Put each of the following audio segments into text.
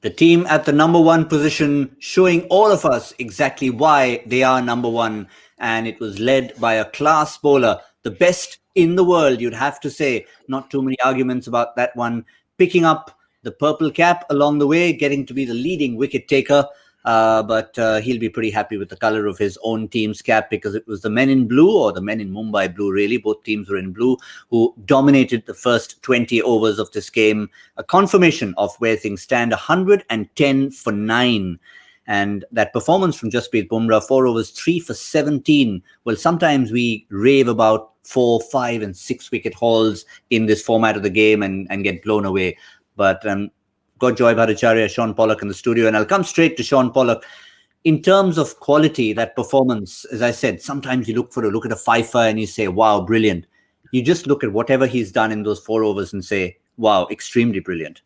The team at the number one position, showing all of us exactly why they are number one. And it was led by a class bowler, the best in the world, you'd have to say. Not too many arguments about that one. Picking up the purple cap along the way, getting to be the leading wicket taker. But he'll be pretty happy with the color of his own team's cap, because it was the men in blue, or the men in Mumbai blue, really. Both teams were in blue, who dominated the first 20 overs of this game. A confirmation of where things stand, 110 for 9. And that performance from Jasprit Bumrah, 4 overs, 3 for 17. Well, sometimes we rave about 4, 5 and 6 wicket hauls in this format of the game and get blown away. But got Joy Bhattacharjya, Shaun Pollock in the studio, and I'll come straight to Shaun Pollock. In terms of quality, that performance, as I said, sometimes you look at a fifer and you say, wow, brilliant. You just look at whatever he's done in those 4 overs and say, wow, extremely brilliant.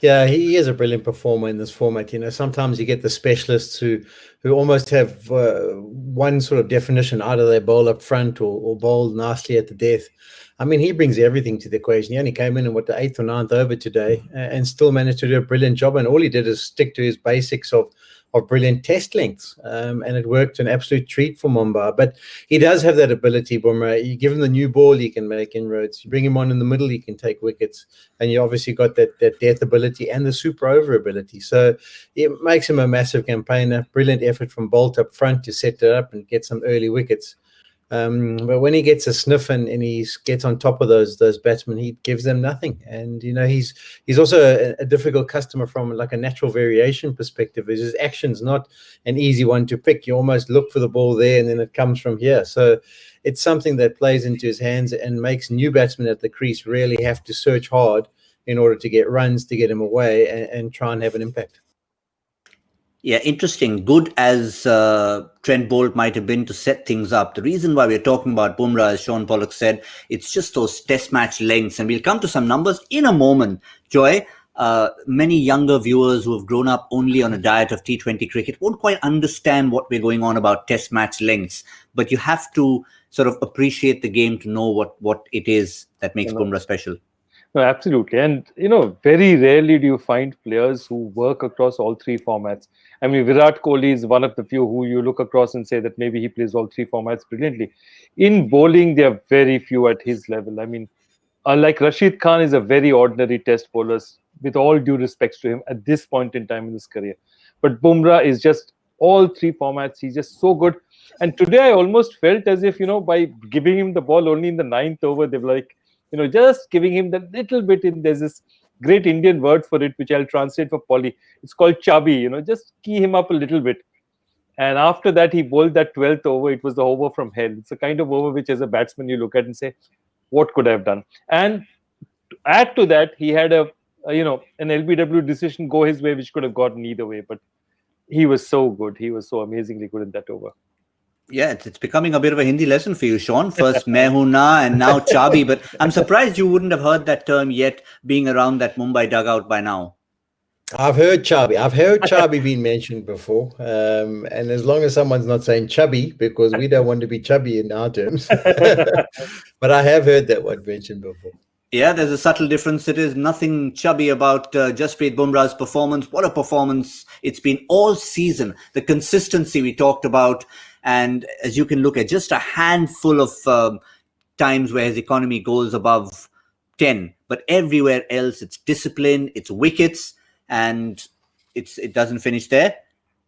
Yeah, he is a brilliant performer in this format. You know, sometimes you get the specialists who almost have one sort of definition: either they bowl up front or bowl nicely at the death. I mean, he brings everything to the equation. He only came in the 8th or 9th over today and still managed to do a brilliant job. And all he did is stick to his basics of brilliant test lengths. And it worked, an absolute treat for Mumbai. But he does have that ability, Bumrah. You give him the new ball, he can make inroads. You bring him on in the middle, he can take wickets. And you obviously got that death ability and the super over ability. So it makes him a massive campaigner. Brilliant effort from Bolt up front to set it up and get some early wickets. But when he gets a sniff and he gets on top of those batsmen, he gives them nothing. And you know, he's also a difficult customer from like a natural variation perspective. His action's not an easy one to pick. You almost look for the ball there and then it comes from here. So it's something that plays into his hands and makes new batsmen at the crease really have to search hard in order to get runs, to get him away and try and have an impact. Yeah, interesting. Good as Trent Bolt might have been to set things up, the reason why we're talking about Bumrah, as Shaun Pollock said, it's just those test match lengths. And we'll come to some numbers in a moment, Joy. Many younger viewers who have grown up only on a diet of T20 cricket won't quite understand what we're going on about test match lengths. But you have to sort of appreciate the game to know what it is that makes Bumrah special. No, absolutely. And, you know, very rarely do you find players who work across all 3 formats. I mean, Virat Kohli is one of the few who you look across and say that maybe he plays all 3 formats brilliantly. In bowling, there are very few at his level. I mean, like Rashid Khan is a very ordinary test bowler, with all due respects to him at this point in time in his career. But Bumrah is just all 3 formats. He's just so good. And today I almost felt as if, you know, by giving him the ball only in the 9th over, they were like, you know, just giving him the little bit there's this great Indian word for it, which I'll translate for Polly. It's called chubby, you know, just key him up a little bit. And after that, he bowled that 12th over. It was the over from hell. It's a kind of over which, as a batsman, you look at and say, what could I have done? And to add to that, he had an LBW decision go his way, which could have gotten either way. But he was so good. He was so amazingly good in that over. Yeah, it's becoming a bit of a Hindi lesson for you, Shaun. First Mehuna and now Chabi. But I'm surprised you wouldn't have heard that term yet, being around that Mumbai dugout by now. I've heard Chabi. I've heard Chabi being mentioned before. And as long as someone's not saying chubby, because we don't want to be chubby in our terms. But I have heard that word mentioned before. Yeah, there's a subtle difference. It is nothing chubby about Jasprit Bumrah's performance. What a performance it's been all season. The consistency we talked about. And as you can look at, just a handful of times where his economy goes above 10. But everywhere else, it's discipline, it's wickets, and it doesn't finish there.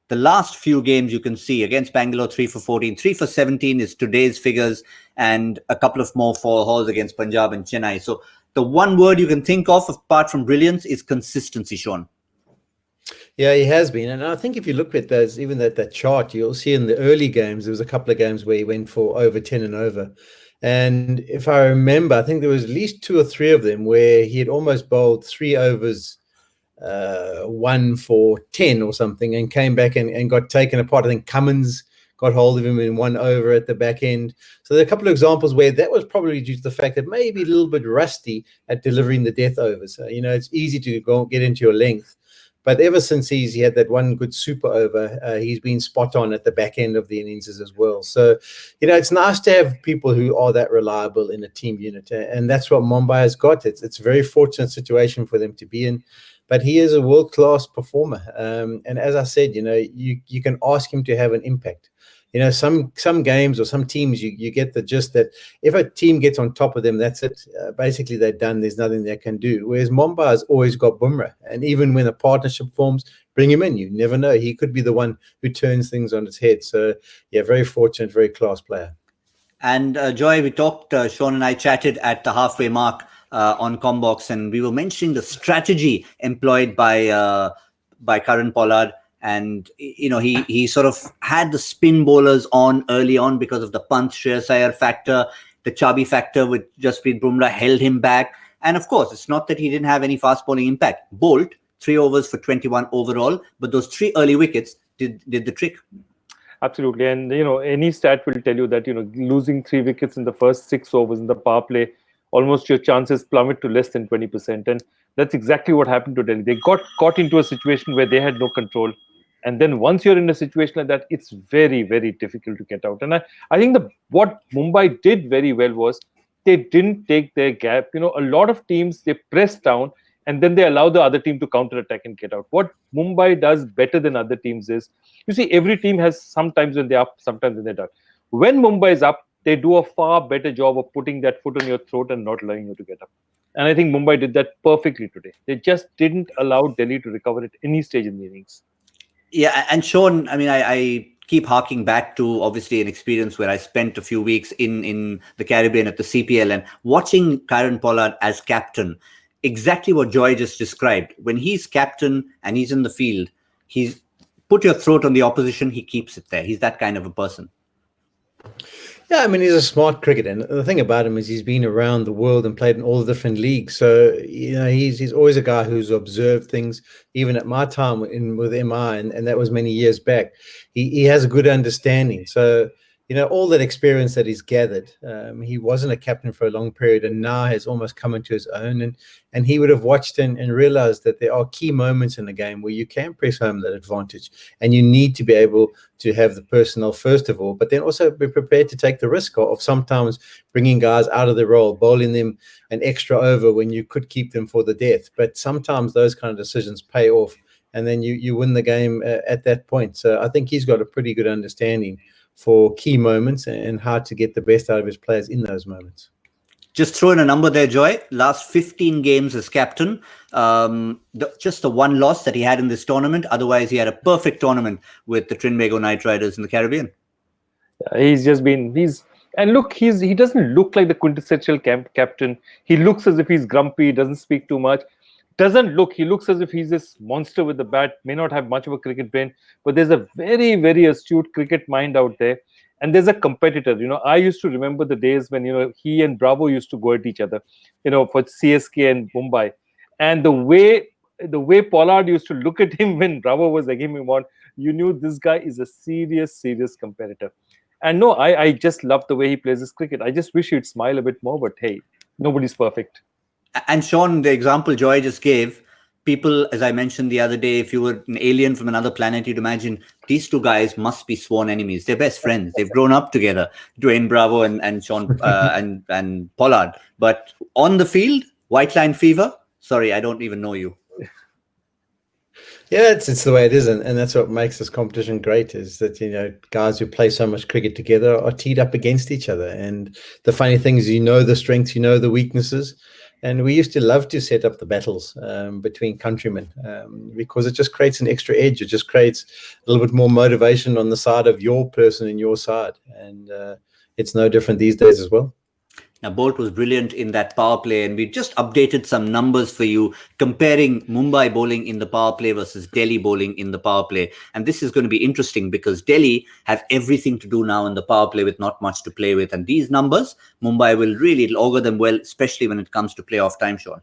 The last few games you can see against Bangalore, 3 for 14, 3 for 17 is today's figures, and a couple of more 4 hauls against Punjab and Chennai. So the one word you can think of apart from brilliance is consistency, Shaun. Yeah, he has been. And I think if you look at those, even that chart, you'll see in the early games, there was a couple of games where he went for over 10 and over. And if I remember, I think there was at least 2 or 3 of them where he had almost bowled 3 overs, 1 for 10 or something, and came back and got taken apart. I think Cummins got hold of him in 1 over at the back end. So there are a couple of examples where that was probably due to the fact that maybe a little bit rusty at delivering the death overs. So, you know, it's easy to go get into your length. But ever since he had that one good super over, he's been spot on at the back end of the innings as well. So, you know, it's nice to have people who are that reliable in a team unit. And that's what Mumbai has got. It's a very fortunate situation for them to be in. but he is a world-class performer. And as I said, you can ask him to have an impact. Some games or some teams, you get the gist that if a team gets on top of them, that's it. Basically, they're done. There's nothing they can do. Whereas Mumbai has always got Bumrah. And even when a partnership forms, bring him in. You never know. He could be the one who turns things on its head. So, yeah, very fortunate, very class player. And Joy, we talked, Shaun and I chatted at the halfway mark on Combox, and we were mentioning the strategy employed by Karan Pollard. And he sort of had the spin bowlers on early on because of the Pant Shreyas Iyer factor, the Chabi factor with Jasprit Bumrah held him back. And of course, it's not that he didn't have any fast bowling impact. Bolt, 3 overs for 21 overall, but those 3 early wickets did the trick. Absolutely. And, any stat will tell you that, losing 3 wickets in the first 6 overs in the power play, almost your chances plummet to less than 20%. And that's exactly what happened to Delhi. They got caught into a situation where they had no control. And then once you're in a situation like that, it's very, very difficult to get out. And I think what Mumbai did very well was they didn't take their gap. A lot of teams, they press down and then they allow the other team to counter-attack and get out. What Mumbai does better than other teams is, you see, every team has sometimes when they're up, sometimes when they're down. When Mumbai is up, they do a far better job of putting that foot on your throat and not allowing you to get up. And I think Mumbai did that perfectly today. They just didn't allow Delhi to recover at any stage in the innings. Yeah, and Shaun, I keep harking back to obviously an experience where I spent a few weeks in the Caribbean at the CPL and watching Karan Pollard as captain. Exactly what Joy just described. When he's captain and he's in the field, he's put your throat on the opposition, he keeps it there. He's that kind of a person. Yeah, he's a smart cricketer. And the thing about him is he's been around the world and played in all the different leagues. So, he's always a guy who's observed things. Even at my time with MI, and that was many years back, he has a good understanding. So, all that experience that he's gathered, he wasn't a captain for a long period and now has almost come into his own. And he would have watched and realized that there are key moments in the game where you can press home that advantage. And you need to be able to have the personnel, first of all, but then also be prepared to take the risk of sometimes bringing guys out of their role, bowling them an extra over when you could keep them for the death. But sometimes those kind of decisions pay off and then you win the game at that point. So I think he's got a pretty good understanding for key moments and how to get the best out of his players in those moments. Just throw in a number there, Joy. Last 15 games as captain. Just the one loss that he had in this tournament. Otherwise, he had a perfect tournament with the Trinbago Knight Riders in the Caribbean. He doesn't look like the quintessential captain. He looks as if he's grumpy, doesn't speak too much. He looks as if he's this monster with the bat, may not have much of a cricket brain, but there's a very, very astute cricket mind out there. And there's a competitor. I used to remember the days when, he and Bravo used to go at each other, for CSK and Mumbai. And the way Pollard used to look at him when Bravo was egging him on, you knew this guy is a serious, serious competitor. And no, I just love the way he plays his cricket. I just wish he'd smile a bit more, but hey, nobody's perfect. And Shaun, the example Joy just gave, people, as I mentioned the other day, if you were an alien from another planet, you'd imagine these two guys must be sworn enemies. They're best friends. They've grown up together, Dwayne Bravo and Shaun and Pollard. But on the field, white line fever. Sorry, I don't even know you. Yeah, it's the way it is, and that's what makes this competition great. Is that guys who play so much cricket together are teed up against each other. And the funny thing is, the strengths, the weaknesses. And we used to love to set up the battles between countrymen because it just creates an extra edge. It just creates a little bit more motivation on the side of your person and your side. And it's no different these days as well. Now, Bolt was brilliant in that power play, and we just updated some numbers for you, comparing Mumbai bowling in the power play versus Delhi bowling in the power play. And this is going to be interesting because Delhi have everything to do now in the power play with not much to play with. And these numbers, Mumbai will really augur them well, especially when it comes to playoff time, Shaun.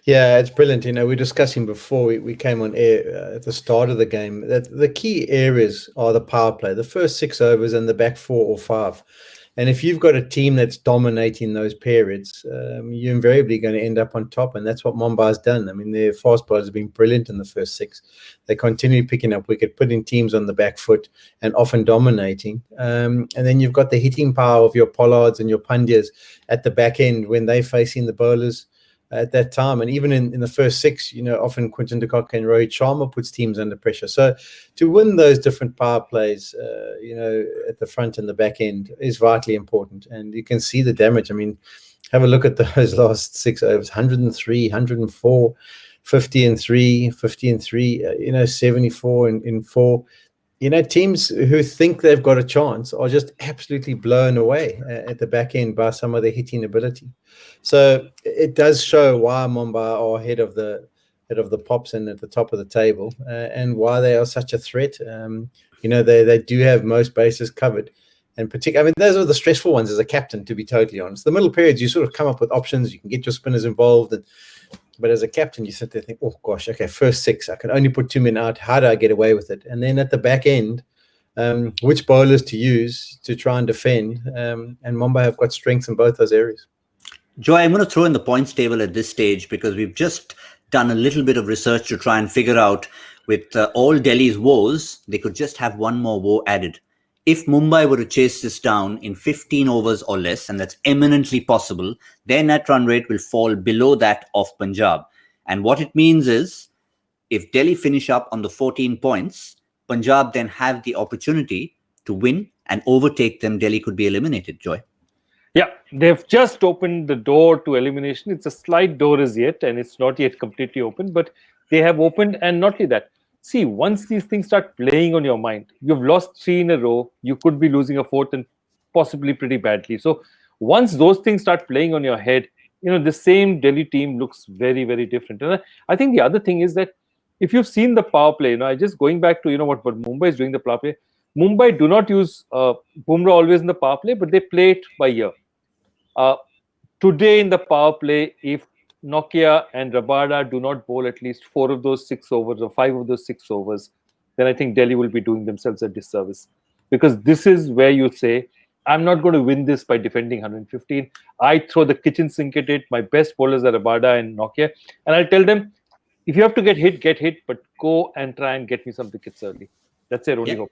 Yeah, it's brilliant. We're discussing before we came on air at the start of the game that the key areas are the power play, the first 6 overs and the back 4 or 5. And if you've got a team that's dominating those periods, you're invariably going to end up on top. And that's what Mumbai's done. Their fast bowlers have been brilliant in the first 6. They continue picking up wicket, putting teams on the back foot and often dominating. And then you've got the hitting power of your Pollards and your Pandyas at the back end when they're facing the bowlers. at that time. And even in the first 6, often Quinton de Kock and Rohit Sharma puts teams under pressure. So to win those different power plays, at the front and the back end is vitally important. And you can see the damage. I mean, have a look at those last 6 overs: 103, 104, 50 and 3, 50 and 3, 74 in 4. Teams who think they've got a chance are just absolutely blown away at the back end by some of their hitting ability. So it does show why Mumbai are ahead of the Pops and at the top of the table, and why they are such a threat. They do have most bases covered, and particularly, those are the stressful ones as a captain, to be totally honest. The middle periods, you sort of come up with options, you can get your spinners involved, but as a captain, you sit there and think, oh gosh, okay, first 6, I can only put 2 men out. How do I get away with it? And then at the back end, which bowlers to use to try and defend. And Mumbai have got strengths in both those areas. Joy, I'm going to throw in the points table at this stage because we've just done a little bit of research to try and figure out, with all Delhi's woes, they could just have one more woe added. If Mumbai were to chase this down in 15 overs or less, and that's eminently possible, their net run rate will fall below that of Punjab. And what it means is, if Delhi finish up on the 14 points, Punjab then have the opportunity to win and overtake them. Delhi could be eliminated, Joy. Yeah, they've just opened the door to elimination. It's a slight door as yet, and it's not yet completely open, but they have opened. And not only that, see, once these things start playing on your mind, you've lost 3 in a row, you could be losing a 4th and possibly pretty badly. So once those things start playing on your head, the same Delhi team looks very, very different. And I think the other thing is that if you've seen the power play, I just going back to, what Mumbai is doing the power play, Mumbai do not use Bumrah always in the power play, but they play it by ear. Today in the power play, if Nokia and Rabada do not bowl at least 4 of those 6 overs or 5 of those 6 overs, then I think Delhi will be doing themselves a disservice. Because this is where you say, I'm not going to win this by defending 115. I throw the kitchen sink at it. My best bowlers are Rabada and Nokia. And I'll tell them, if you have to get hit, but go and try and get me some wickets early. That's their only hope.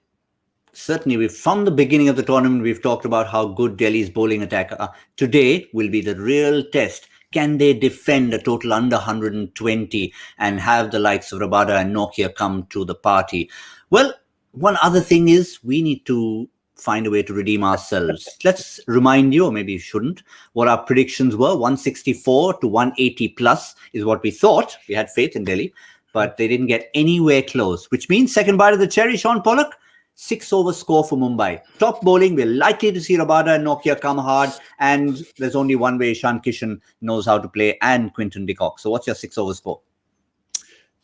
Certainly, from the beginning of the tournament, we've talked about how good Delhi's bowling attack are. Today will be the real test. Can they defend a total under 120 and have the likes of Rabada and Nokia come to the party? Well, one other thing is we need to find a way to redeem ourselves. Let's remind you, or maybe you shouldn't, what our predictions were. 164 to 180 plus is what we thought. We had faith in Delhi, but they didn't get anywhere close, which means second bite of the cherry, Shaun Pollock. 6 over score for Mumbai. Top bowling, we're likely to see Rabada and Nokia come hard, and there's only one way Ishan Kishan knows how to play, and Quinton de Kock. So what's your 6 over score?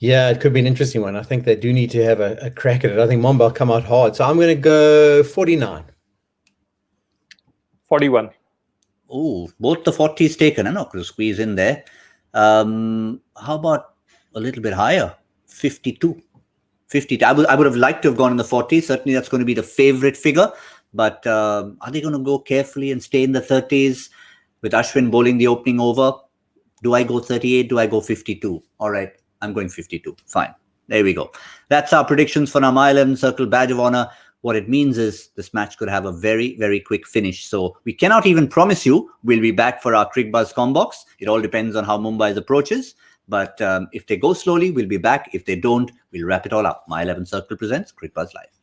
Yeah, it could be an interesting one. I think they do need to have a crack at it. I think Mumbai will come out hard. So I'm going to go 49. 41. Oh, both the 40s taken. I'm not going to squeeze in there. How about a little bit higher? 52. 50. I would have liked to have gone in the 40s. Certainly, that's going to be the favorite figure. But are they going to go carefully and stay in the 30s with Ashwin bowling the opening over? Do I go 38? Do I go 52? All right, I'm going 52. Fine. There we go. That's our predictions for our My 11 Circle Badge of Honor. What it means is this match could have a very, very quick finish. So we cannot even promise you we'll be back for our Cricbuzz Combox. It all depends on how Mumbai's approaches. But if they go slowly, we'll be back. If they don't, we'll wrap it all up. My 11 Circle presents Cricbuzz Live.